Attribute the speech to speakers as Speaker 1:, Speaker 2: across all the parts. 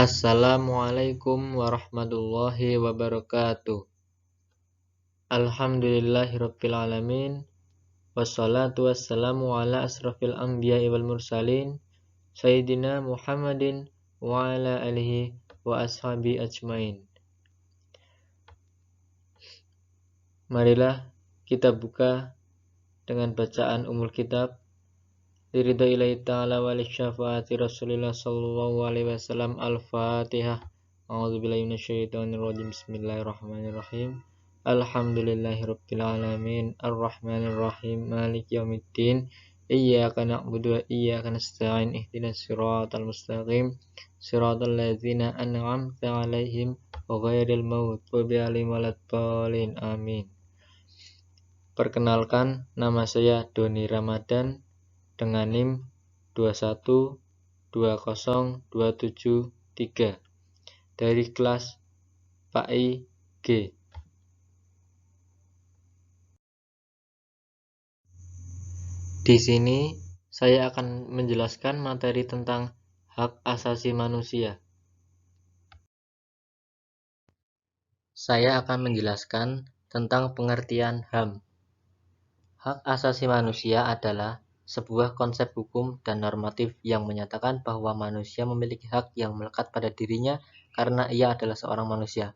Speaker 1: Assalamualaikum warahmatullahi wabarakatuh. Alhamdulillahirabbil alamin. Wassalatu wassalamu ala asrafil anbiya'i wal mursalin Sayyidina Muhammadin wa ala alihi wa ashabi ajmain. Marilah kita buka dengan bacaan umul kitab Liridha ilahi ta'ala wa li syafaati Rasulillah sallallahu alaihi wasallam. Al-Fatihah. A'udzubillahi minasyaitonirrajim. Bismillahirrahmanirrahim. Alhamdulillahirabbil alamin. Arrahmanirrahim. Maliki yaumiddin. Iyyaka na'budu wa iyyaka nasta'in. Ihdinas siratal mustaqim. Siratal ladzina an'amta 'alaihim ghairil maghdubi 'alaihim waladdallin. Amin. Perkenalkan, nama saya Doni Ramadan dengan NIM 2120273 dari kelas PAI G. Di sini saya akan menjelaskan materi tentang hak asasi manusia. Saya akan menjelaskan tentang pengertian HAM. Hak asasi manusia adalah sebuah konsep hukum dan normatif yang menyatakan bahwa manusia memiliki hak yang melekat pada dirinya karena ia adalah seorang manusia.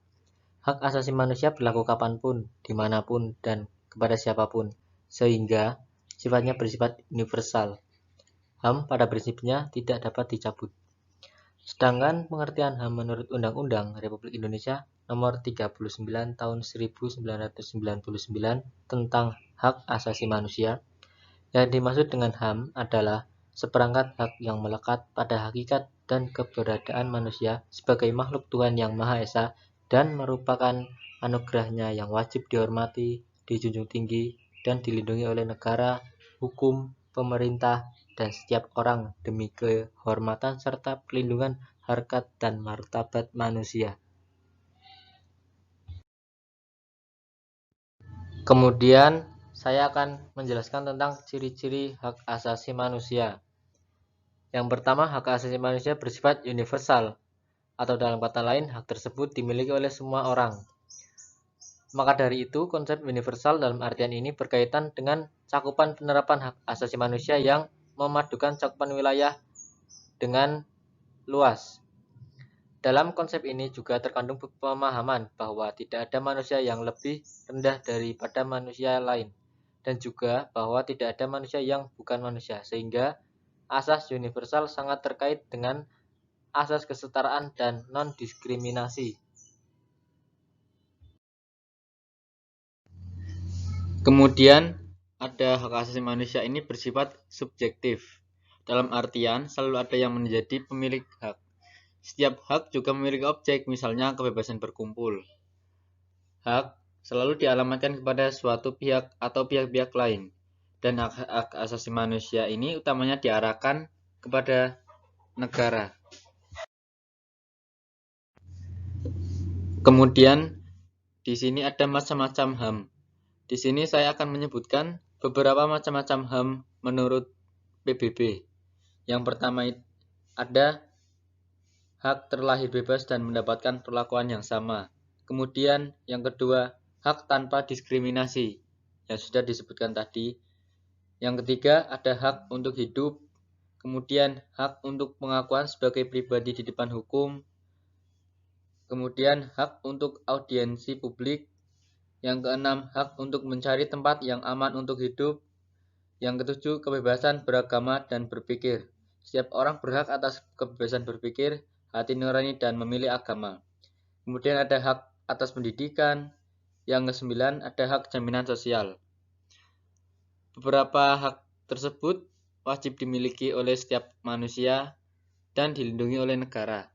Speaker 1: Hak asasi manusia berlaku kapanpun, dimanapun, dan kepada siapapun, sehingga sifatnya bersifat universal. HAM pada prinsipnya tidak dapat dicabut. Sedangkan pengertian HAM menurut Undang-Undang Republik Indonesia Nomor 39 Tahun 1999 tentang Hak Asasi Manusia, yang dimaksud dengan HAM adalah seperangkat hak yang melekat pada hakikat dan keberadaan manusia sebagai makhluk Tuhan yang Maha Esa dan merupakan anugerahnya yang wajib dihormati, dijunjung tinggi, dan dilindungi oleh negara, hukum, pemerintah, dan setiap orang demi kehormatan serta perlindungan harkat dan martabat manusia. Kemudian saya akan menjelaskan tentang ciri-ciri hak asasi manusia. Yang pertama, hak asasi manusia bersifat universal, atau dalam kata lain, hak tersebut dimiliki oleh semua orang. Maka dari itu, konsep universal dalam artian ini berkaitan dengan cakupan penerapan hak asasi manusia yang memadukan cakupan wilayah dengan luas. Dalam konsep ini juga terkandung pemahaman bahwa tidak ada manusia yang lebih rendah daripada manusia lain, dan juga bahwa tidak ada manusia yang bukan manusia, sehingga asas universal sangat terkait dengan asas kesetaraan dan non-diskriminasi. Kemudian ada hak asasi manusia ini bersifat subjektif, dalam artian selalu ada yang menjadi pemilik hak. Setiap hak juga memiliki objek, misalnya kebebasan berkumpul. Hak selalu dialamatkan kepada suatu pihak atau pihak-pihak lain, dan hak asasi manusia ini utamanya diarahkan kepada negara. Kemudian di sini ada macam-macam HAM. Di sini saya akan menyebutkan beberapa macam-macam HAM menurut PBB. Yang pertama ada hak terlahir bebas dan mendapatkan perlakuan yang sama. Kemudian yang kedua, hak tanpa diskriminasi yang sudah disebutkan tadi. Yang ketiga, ada hak untuk hidup. Kemudian hak untuk pengakuan sebagai pribadi di depan hukum. Kemudian hak untuk audiensi publik. Yang keenam, hak untuk mencari tempat yang aman untuk hidup. Yang ketujuh, kebebasan beragama dan berpikir. Setiap orang berhak atas kebebasan berpikir, hati nurani, dan memilih agama. Kemudian ada hak atas pendidikan. Yang kesembilan, ada hak jaminan sosial. Beberapa hak tersebut wajib dimiliki oleh setiap manusia dan dilindungi oleh negara.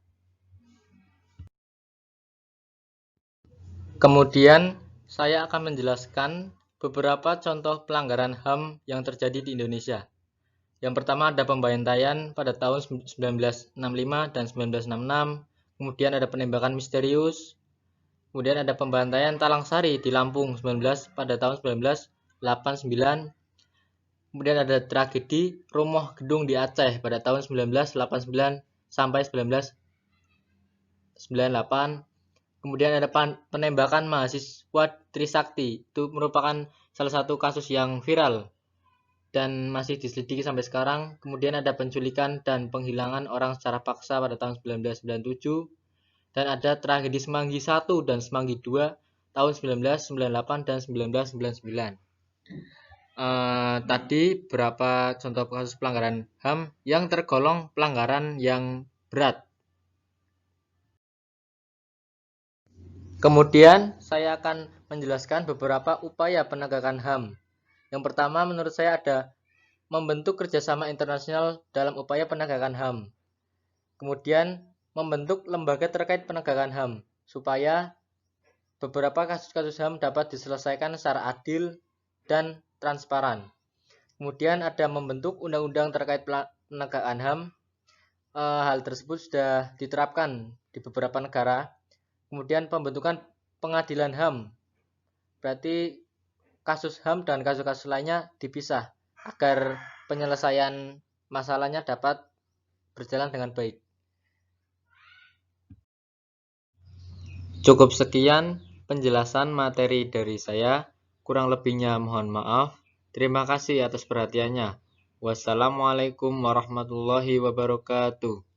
Speaker 1: Kemudian saya akan menjelaskan beberapa contoh pelanggaran HAM yang terjadi di Indonesia. Yang pertama ada pembantaian pada tahun 1965 dan 1966, kemudian ada penembakan misterius, kemudian ada pembantaian Talang Sari di Lampung pada tahun 1989, kemudian ada tragedi Rumoh Gedung di Aceh pada tahun 1989 sampai 19 98. Kemudian ada penembakan mahasiswa Trisakti. Itu merupakan salah satu kasus yang viral dan masih diselidiki sampai sekarang. Kemudian ada penculikan dan penghilangan orang secara paksa pada tahun 1997. Dan ada tragedi Semanggi 1 dan Semanggi 2 tahun 1998 dan 1999. Tadi berapa contoh kasus pelanggaran HAM yang tergolong pelanggaran yang berat. Kemudian saya akan menjelaskan beberapa upaya penegakan HAM. Yang pertama menurut saya ada membentuk kerjasama internasional dalam upaya penegakan HAM. Kemudian membentuk lembaga terkait penegakan HAM supaya beberapa kasus-kasus HAM dapat diselesaikan secara adil dan transparan. Kemudian ada membentuk undang-undang terkait penegakan HAM. Hal tersebut sudah diterapkan di beberapa negara. Kemudian pembentukan pengadilan HAM. Berarti kasus HAM dan kasus-kasus lainnya dipisah agar penyelesaian masalahnya dapat berjalan dengan baik. Cukup sekian penjelasan materi dari saya. Kurang lebihnya mohon maaf. Terima kasih atas perhatiannya. Wassalamualaikum warahmatullahi wabarakatuh.